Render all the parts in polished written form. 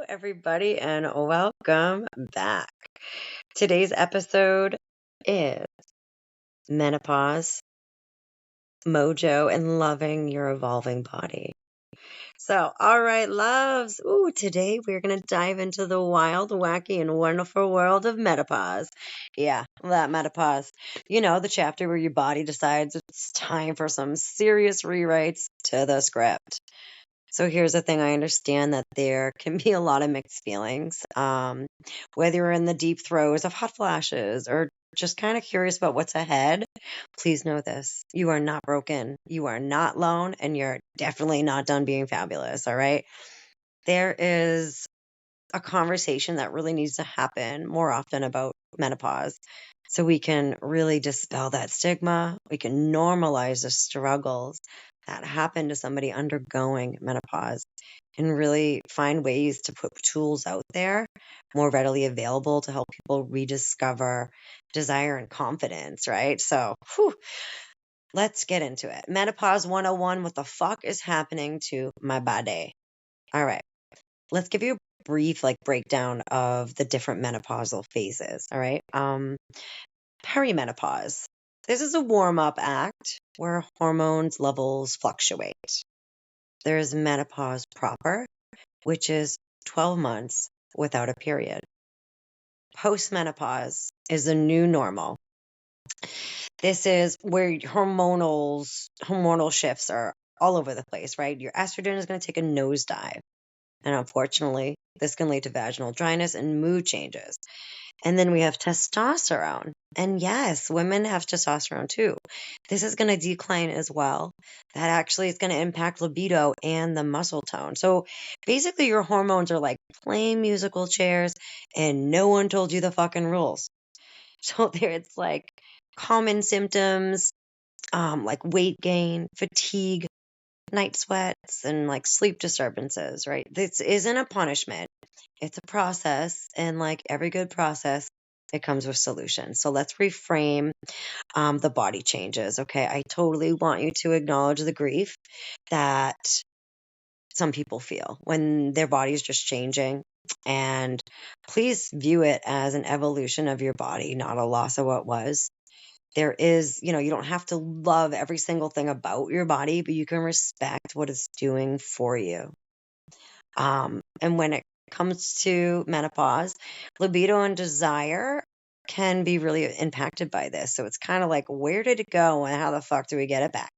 everybody, and welcome back. Today's episode is Menopause Mojo and loving your evolving body. So, all right, loves. Today we're going to dive into the wild, wacky, and wonderful world of menopause. Yeah, that menopause. The chapter where your body decides it's time for some serious rewrites to the script. So here's the thing. I understand that there can be a lot of mixed feelings, whether you're in the deep throes of hot flashes or just kind of curious about what's ahead. Please know this. You are not broken. You are not alone, and you're definitely not done being fabulous. All right. There is a conversation that really needs to happen more often about menopause. So we can really dispel that stigma. We can normalize the struggles that happen to somebody undergoing menopause and really find ways to put tools out there more readily available to help people rediscover desire and confidence, right? So, let's get into it. Menopause 101. What the fuck is happening to my body? All right. Let's give you a brief breakdown of the different menopausal phases. All right. Perimenopause. This is a warm-up act where hormones levels fluctuate. There's menopause proper, which is 12 months without a period. Postmenopause is the new normal. This is where hormonal shifts are all over the place, right? Your estrogen is going to take a nosedive. And unfortunately, this can lead to vaginal dryness and mood changes. And then we have testosterone. And yes, women have testosterone too. This is going to decline as well. That actually is going to impact libido and the muscle tone. So basically, your hormones are like playing musical chairs, and no one told you the fucking rules. So there, it's like common symptoms, like weight gain, fatigue, night sweats, and like sleep disturbances, right? This isn't a punishment. It's a process, and like every good process, it comes with solutions. So let's reframe the body changes, okay? I totally want you to acknowledge the grief that some people feel when their body is just changing. And please view it as an evolution of your body, not a loss of what was. There is, you don't have to love every single thing about your body, but you can respect what it's doing for you. And when it comes to menopause, libido and desire can be really impacted by this. So it's kind of like, where did it go and how the fuck do we get it back?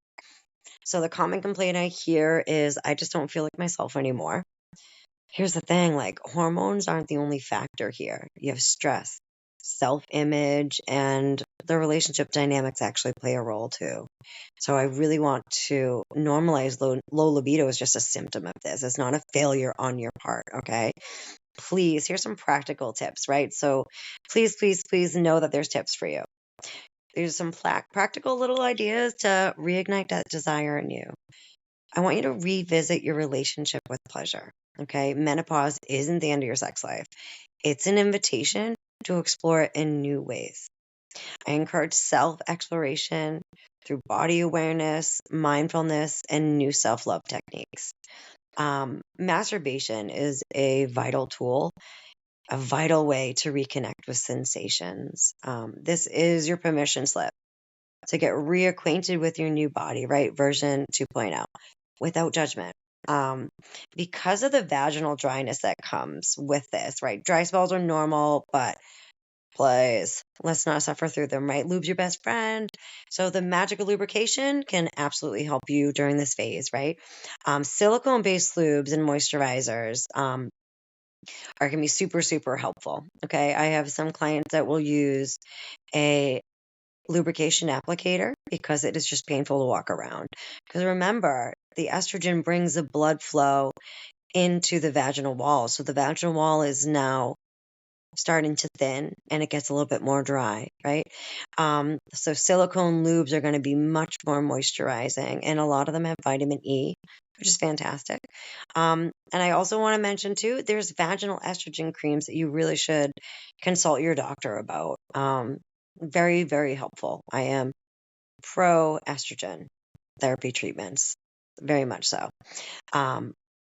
So the common complaint I hear is, I just don't feel like myself anymore. Here's the thing, like hormones aren't the only factor here. You have stress, self-image, and the relationship dynamics actually play a role too. So I really want to normalize low libido is just a symptom of this. It's not a failure on your part, okay? Please, here's some practical tips, right? So please, please, please know that there's tips for you. There's some practical little ideas to reignite that desire in you. I want you to revisit your relationship with pleasure. Okay. Menopause isn't the end of your sex life. It's an invitation to explore it in new ways. I encourage self-exploration through body awareness, mindfulness, and new self-love techniques. Masturbation is a vital tool, a vital way to reconnect with sensations. This is your permission slip to get reacquainted with your new body, right? Version 2.0 without judgment. Because of the vaginal dryness that comes with this, right? Dry spells are normal, but please, let's not suffer through them, right? Lube's your best friend. So the magical lubrication can absolutely help you during this phase, right? Silicone-based lubes and moisturizers are going to be super, super helpful. Okay. I have some clients that will use a lubrication applicator because it is just painful to walk around. Because remember, the estrogen brings the blood flow into the vaginal wall. So the vaginal wall is now starting to thin and it gets a little bit more dry, right? So silicone lubes are going to be much more moisturizing, and a lot of them have vitamin E, which is fantastic. And I also want to mention too, there's vaginal estrogen creams that you really should consult your doctor about. Very, very helpful. I am pro estrogen therapy treatments, very much so.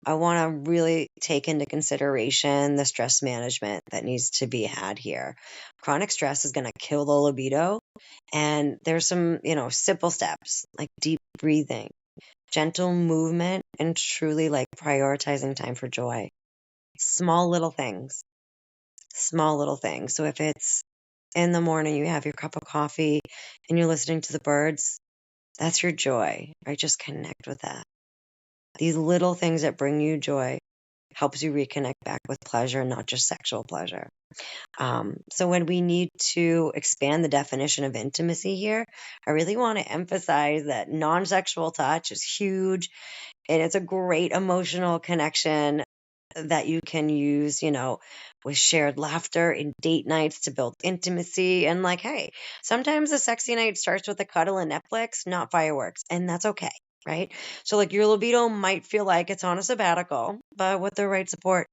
I want to really take into consideration the stress management that needs to be had here. Chronic stress is going to kill the libido. And there's some, simple steps like deep breathing, gentle movement, and truly like prioritizing time for joy. Small little things, small little things. So if it's in the morning, you have your cup of coffee and you're listening to the birds, that's your joy, right? Just connect with that. These little things that bring you joy helps you reconnect back with pleasure, not just sexual pleasure. So when we need to expand the definition of intimacy here, I really want to emphasize that non-sexual touch is huge and it's a great emotional connection that you can use, with shared laughter and date nights to build intimacy. And like, hey, sometimes a sexy night starts with a cuddle and Netflix, not fireworks, and that's okay. Right. So, like, your libido might feel like it's on a sabbatical, but with the right support,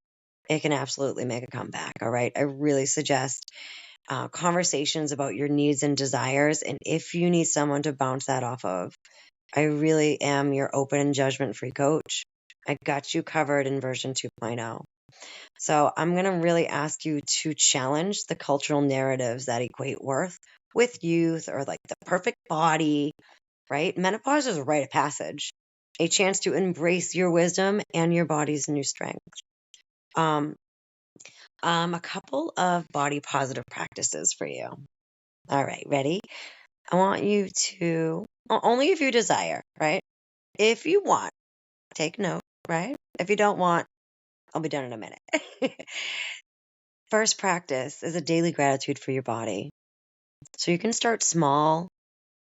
it can absolutely make a comeback. All right. I really suggest conversations about your needs and desires. And if you need someone to bounce that off of, I really am your open and judgment free coach. I got you covered in version 2.0. So I'm going to really ask you to challenge the cultural narratives that equate worth with youth or like the perfect body, right? Menopause is a rite of passage, a chance to embrace your wisdom and your body's new strength. Um, a couple of body positive practices for you. All right, ready? I want you to, only if you desire, right? If you want, take note, right? If you don't want, I'll be done in a minute. First practice is a daily gratitude for your body. So you can start small.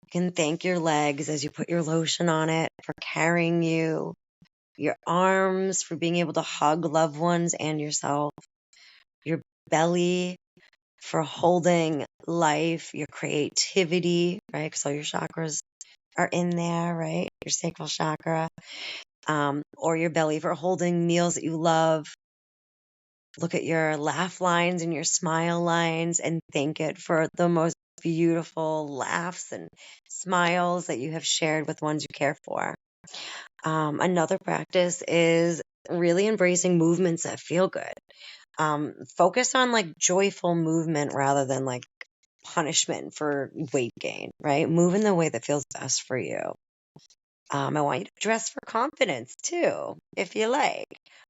You can thank your legs as you put your lotion on it for carrying you, your arms for being able to hug loved ones and yourself, your belly for holding life, your creativity, right? Because all your chakras are in there, right? Your sacral chakra, or your belly for holding meals that you love. Look at your laugh lines and your smile lines and thank it for the most beautiful laughs and smiles that you have shared with ones you care for. Another practice is really embracing movements that feel good. Focus on like joyful movement rather than like punishment for weight gain, right? Move in the way that feels best for you. I want you to dress for confidence too, if you like.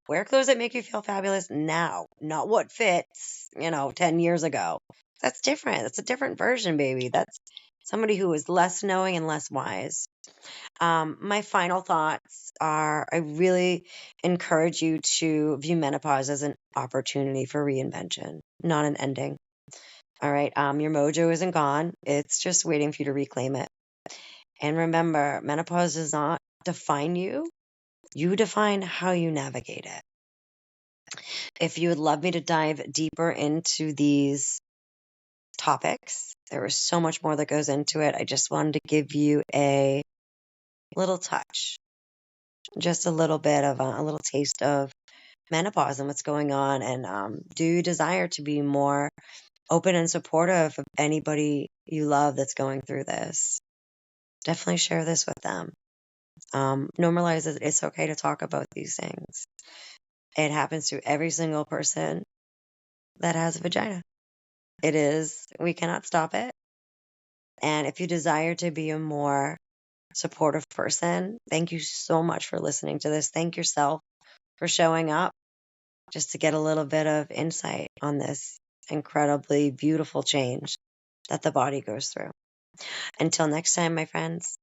Wear clothes that make you feel fabulous now, not what fits, 10 years ago. That's different. That's a different version, baby. That's somebody who is less knowing and less wise. My final thoughts are I really encourage you to view menopause as an opportunity for reinvention, not an ending. All right. Your mojo isn't gone. It's just waiting for you to reclaim it. And remember, menopause does not define you. You define how you navigate it. If you would love me to dive deeper into these topics, there is so much more that goes into it. I just wanted to give you a little touch, just a little bit of a little taste of menopause and what's going on. And do you desire to be more open and supportive of anybody you love that's going through this? Definitely share this with them. Normalize it. It's okay to talk about these things. It happens to every single person that has a vagina. It is, we cannot stop it. And if you desire to be a more supportive person, thank you so much for listening to this. Thank yourself for showing up just to get a little bit of insight on this incredibly beautiful change that the body goes through. Until next time, my friends.